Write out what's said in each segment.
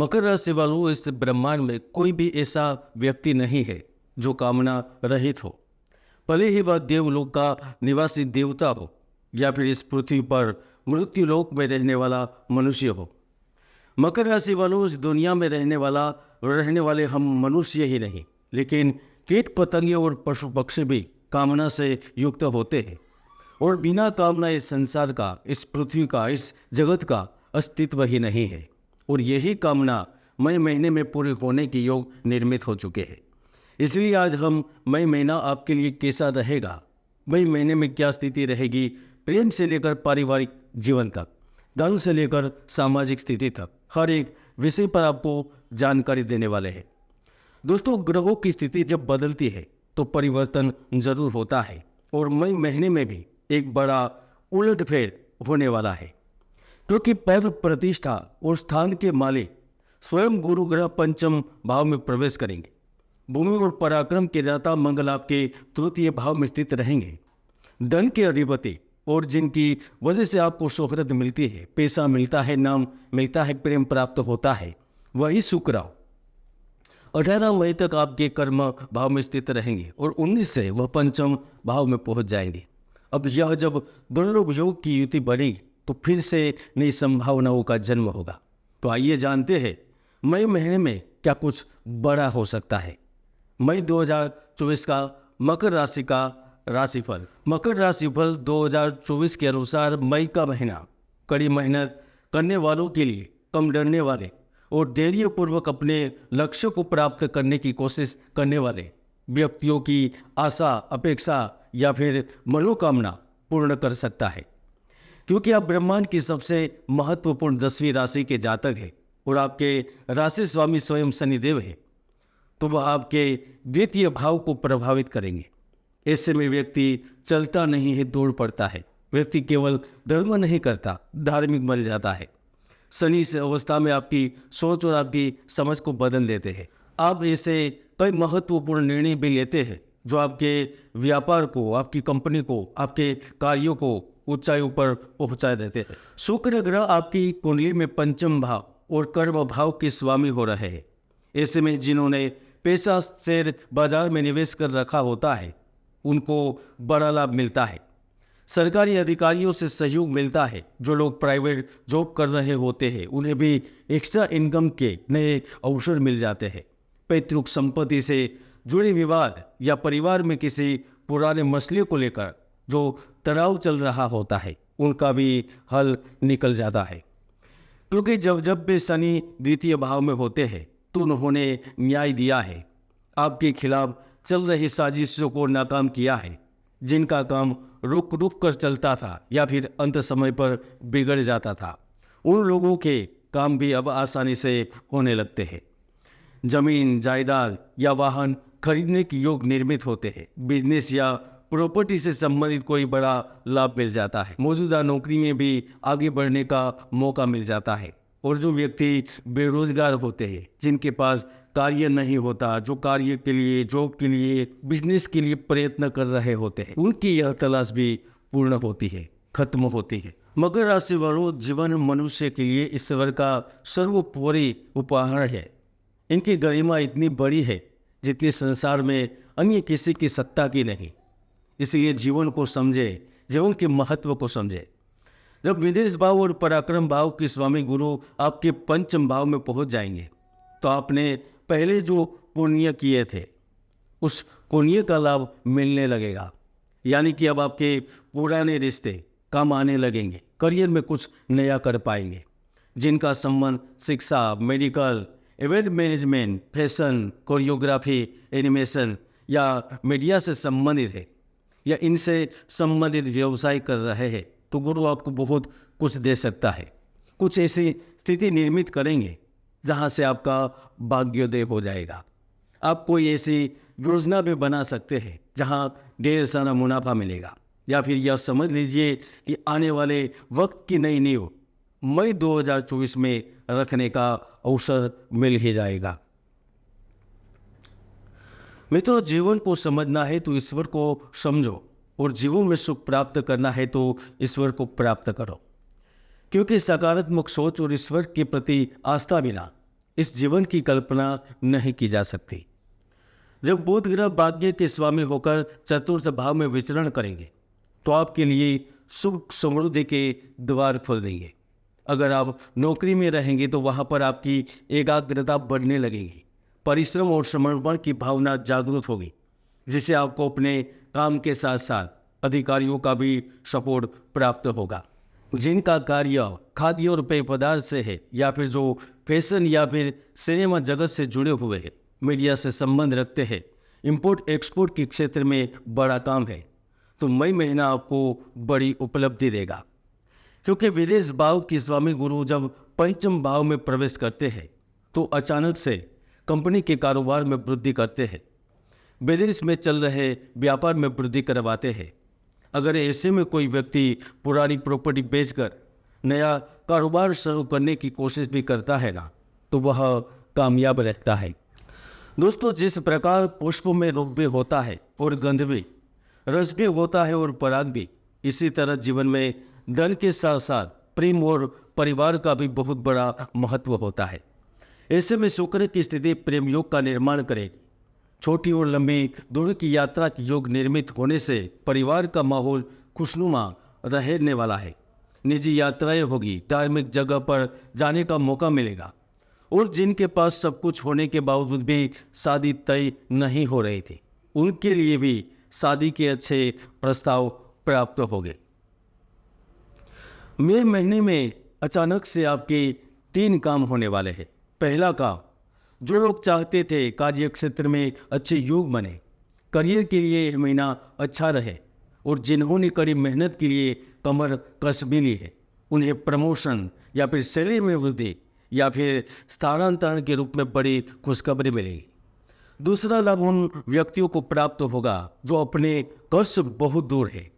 मकर राशि वालों, इस ब्रह्मांड में कोई भी ऐसा व्यक्ति नहीं है जो कामना रहित हो। भले ही वह देवलोक का निवासी देवता हो या फिर इस पृथ्वी पर मृत्यु लोक में रहने वाला मनुष्य हो। मकर राशि वालों, इस दुनिया में रहने वाले हम मनुष्य ही नहीं, लेकिन कीट पतंगे और पशु पक्षी भी कामना से युक्त होते हैं। और बिना कामना इस संसार का, इस पृथ्वी का, इस जगत का अस्तित्व ही नहीं है। और यही कामना मई महीने में पूरे होने के योग निर्मित हो चुके हैं। इसलिए आज हम मई महीना आपके लिए कैसा रहेगा, मई महीने में क्या स्थिति रहेगी, प्रेम से लेकर पारिवारिक जीवन तक, धन से लेकर सामाजिक स्थिति तक, हर एक विषय पर आपको जानकारी देने वाले हैं। दोस्तों, ग्रहों की स्थिति जब बदलती है तो परिवर्तन जरूर होता है और मई महीने में भी एक बड़ा उलटफेर होने वाला है, क्योंकि पद प्रतिष्ठा और स्थान के मालिक स्वयं गुरु ग्रह पंचम भाव में प्रवेश करेंगे। भूमि और पराक्रम के दाता मंगल आपके तृतीय भाव में स्थित रहेंगे। धन के अधिपति और जिनकी वजह से आपको शोहरत मिलती है, पैसा मिलता है, नाम मिलता है, प्रेम प्राप्त होता है, वही शुक्र 18 मई तक आपके कर्म भाव में स्थित रहेंगे और 19 से वह पंचम भाव में पहुंच जाएंगे। अब यह जब दोनों योग की युति बनेगी तो फिर से नई संभावनाओं का जन्म होगा। तो आइए जानते हैं मई महीने में क्या कुछ बड़ा हो सकता है। मई 2024 का मकर राशि का राशिफल। मकर राशिफल 2024 के अनुसार मई का महीना कड़ी मेहनत करने वालों के लिए, कम डरने वाले और धैर्यपूर्वक अपने लक्ष्य को प्राप्त करने की कोशिश करने वाले व्यक्तियों की आशा, अपेक्षा या फिर मनोकामना पूर्ण कर सकता है, क्योंकि आप ब्रह्मांड की सबसे महत्वपूर्ण 10वीं राशि के जातक हैं और आपके राशि स्वामी स्वयं शनिदेव है, तो वह आपके द्वितीय भाव को प्रभावित करेंगे। ऐसे में व्यक्ति चलता नहीं है, दौड़ पड़ता है। व्यक्ति केवल धर्म नहीं करता, धार्मिक बन जाता है। शनि इस अवस्था में आपकी सोच और आपकी समझ को बदल देते हैं। आप ऐसे कई महत्वपूर्ण निर्णय भी लेते हैं जो आपके व्यापार को, आपकी कंपनी को, आपके कार्यों को ऊंचाइयों पर पहुंचा देते हैं। शुक्र ग्रह आपकी कुंडली में पंचम भाव और कर्म भाव के स्वामी हो रहे हैं। ऐसे में जिन्होंने पैसा शेयर बाजार में निवेश कर रखा होता है, उनको बड़ा लाभ मिलता है। सरकारी अधिकारियों से सहयोग मिलता है। जो लोग प्राइवेट जॉब कर रहे होते हैं, उन्हें भी एक्स्ट्रा इनकम के नए अवसर मिल जाते हैं। पैतृक संपत्ति से जुड़े विवाद या परिवार में किसी पुराने मसले को लेकर जो तनाव चल रहा होता है, उनका भी हल निकल जाता है, क्योंकि जब जब भी शनि द्वितीय भाव में होते हैं तो उन्होंने न्याय दिया है, आपके खिलाफ चल रही साजिशों को नाकाम किया है। जिनका काम रुक रुक कर चलता था या फिर अंत समय पर बिगड़ जाता था, उन लोगों के काम भी अब आसानी से होने लगते हैं। जमीन, जायदाद या वाहन खरीदने के योग निर्मित होते हैं। बिजनेस या प्रॉपर्टी से संबंधित कोई बड़ा लाभ मिल जाता है। मौजूदा नौकरी में भी आगे बढ़ने का मौका मिल जाता है। और जो व्यक्ति बेरोजगार होते हैं, जिनके पास कार्य नहीं होता, जो कार्य के लिए, जॉब के लिए, बिजनेस के लिए प्रयत्न कर रहे होते हैं, उनकी यह तलाश भी पूर्ण होती है, खत्म होती है। मकर राशि वालों, जीवन मनुष्य के लिए ईश्वर का सर्वोपरि उपहार है। इनकी गरिमा इतनी बड़ी है जितनी संसार में अन्य किसी की सत्ता की नहीं। इसलिए जीवन को समझे, जीवन के महत्व को समझे। जब विदेश भाव और पराक्रम भाव के स्वामी गुरु आपके पंचम भाव में पहुंच जाएंगे तो आपने पहले जो पुण्य किए थे, उस पुण्य का लाभ मिलने लगेगा। यानी कि अब आपके पुराने रिश्ते काम आने लगेंगे, करियर में कुछ नया कर पाएंगे। जिनका संबंध शिक्षा, medical, event management, fashion, choreography, animation या मीडिया से संबंधित है या इनसे संबंधित व्यवसाय कर रहे हैं, तो गुरु आपको बहुत कुछ दे सकता है। कुछ ऐसी स्थिति निर्मित करेंगे जहां से आपका भाग्योदय हो जाएगा। आप कोई ऐसी योजना भी बना सकते हैं जहां ढेर सारा मुनाफा मिलेगा। या फिर यह समझ लीजिए कि आने वाले वक्त की नई नींव मई 2024 में रखने का अवसर मिल ही जाएगा। मित्रों, जीवन को समझना है तो ईश्वर को समझो और जीवन में सुख प्राप्त करना है तो ईश्वर को प्राप्त करो, क्योंकि सकारात्मक सोच और ईश्वर के प्रति आस्था बिना इस जीवन की कल्पना नहीं की जा सकती। जब बुध ग्रह भाग्य के स्वामी होकर चतुर्थ भाव में विचरण करेंगे तो आपके लिए सुख समृद्धि के द्वार खोल देंगे। अगर आप नौकरी में रहेंगे तो वहाँ पर आपकी एकाग्रता बढ़ने लगेगी, परिश्रम और समर्पण की भावना जागरूक होगी, जिससे आपको अपने काम के साथ साथ अधिकारियों का भी सपोर्ट प्राप्त होगा। जिनका कार्य खाद्य और पेय पदार्थ से है या फिर जो फैशन या फिर सिनेमा जगत से जुड़े हुए हैं, मीडिया से संबंध रखते हैं, इंपोर्ट एक्सपोर्ट के क्षेत्र में बड़ा काम है, तो मई महीना आपको बड़ी उपलब्धि देगा। क्योंकि विदेश भाव की स्वामी गुरु जब पंचम भाव में प्रवेश करते हैं तो अचानक से कंपनी के कारोबार में वृद्धि करते हैं, विदेश में चल रहे व्यापार में वृद्धि करवाते हैं। अगर ऐसे में कोई व्यक्ति पुरानी प्रॉपर्टी बेचकर नया कारोबार शुरू करने की कोशिश भी करता है ना, तो वह कामयाब रहता है। दोस्तों, जिस प्रकार पुष्पों में रूप भी होता है और गंध भी, रस भी होता है और पराग भी, इसी तरह जीवन में धन के साथ साथ प्रेम और परिवार का भी बहुत बड़ा महत्व होता है। ऐसे में शुक्र की स्थिति प्रेम योग का निर्माण करेगी। छोटी और लंबी दूरी की यात्रा के योग निर्मित होने से परिवार का माहौल खुशनुमा रहने वाला है। निजी यात्राएं होगी, धार्मिक जगह पर जाने का मौका मिलेगा। और जिनके पास सब कुछ होने के बावजूद भी शादी तय नहीं हो रही थी, उनके लिए भी शादी के अच्छे प्रस्ताव प्राप्त हो गए। मई महीने में अचानक से आपके 3 काम होने वाले हैं। पहला काम, जो लोग चाहते थे कार्य क्षेत्र में अच्छे योग बने, करियर के लिए यह महीना अच्छा रहे, और जिन्होंने कड़ी मेहनत के लिए कमर कस भी ली है, उन्हें प्रमोशन या फिर सैलरी में वृद्धि या फिर स्थानांतरण के रूप में बड़ी खुशखबरी मिलेगी। दूसरा लाभ उन व्यक्तियों को प्राप्त होगा जो अपने कष्ट से बहुत दूर है,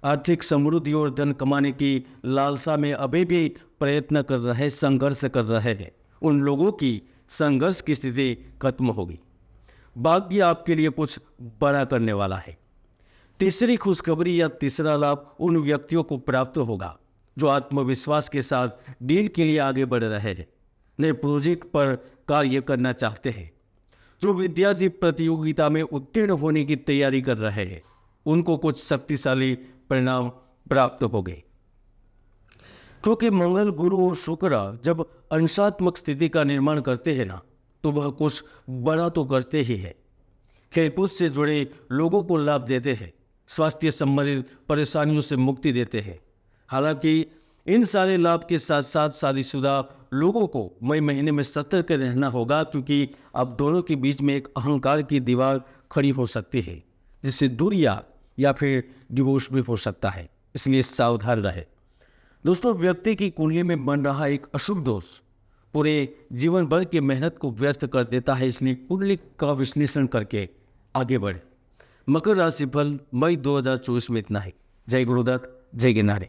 आर्थिक समृद्धि और धन कमाने की लालसा में अभी भी प्रयत्न कर रहे, संघर्ष कर रहे हैं। उन लोगों की संघर्ष की स्थिति खत्म होगी। भाग्य आपके लिए कुछ बड़ा करने वाला है। तीसरी खुशखबरी या तीसरा लाभ उन व्यक्तियों को प्राप्त होगा जो आत्मविश्वास के साथ डील के लिए आगे बढ़ रहे हैं, नए प्रोजेक्ट पर कार्य करना चाहते हैं। जो विद्यार्थी प्रतियोगिता में उत्तीर्ण होने की तैयारी कर रहे हैं, उनको कुछ शक्तिशाली परिणाम प्राप्त हो गए। क्योंकि मंगल, गुरु और शुक्र जब अंशात्मक स्थिति का निर्माण करते हैं ना, तो वह कुछ बड़ा तो करते ही है। खेलकूद से जुड़े लोगों को लाभ देते हैं, स्वास्थ्य संबंधित परेशानियों से मुक्ति देते हैं। हालांकि इन सारे लाभ के साथ साथ शादीशुदा लोगों को मई महीने में सतर्क रहना होगा, क्योंकि अब दोनों के बीच में एक अहंकार की दीवार खड़ी हो सकती है, जिससे दूरियां या फिर डिवोर्स भी हो सकता है, इसलिए सावधान रहे। दोस्तों, व्यक्ति की कुंडली में बन रहा एक अशुभ दोष पूरे जीवन भर की मेहनत को व्यर्थ कर देता है, इसलिए कुंडली का विश्लेषण करके आगे बढ़े। मकर राशि फल मई 2024 में इतना ही। जय गुरुदत्त, जय गिरनारी।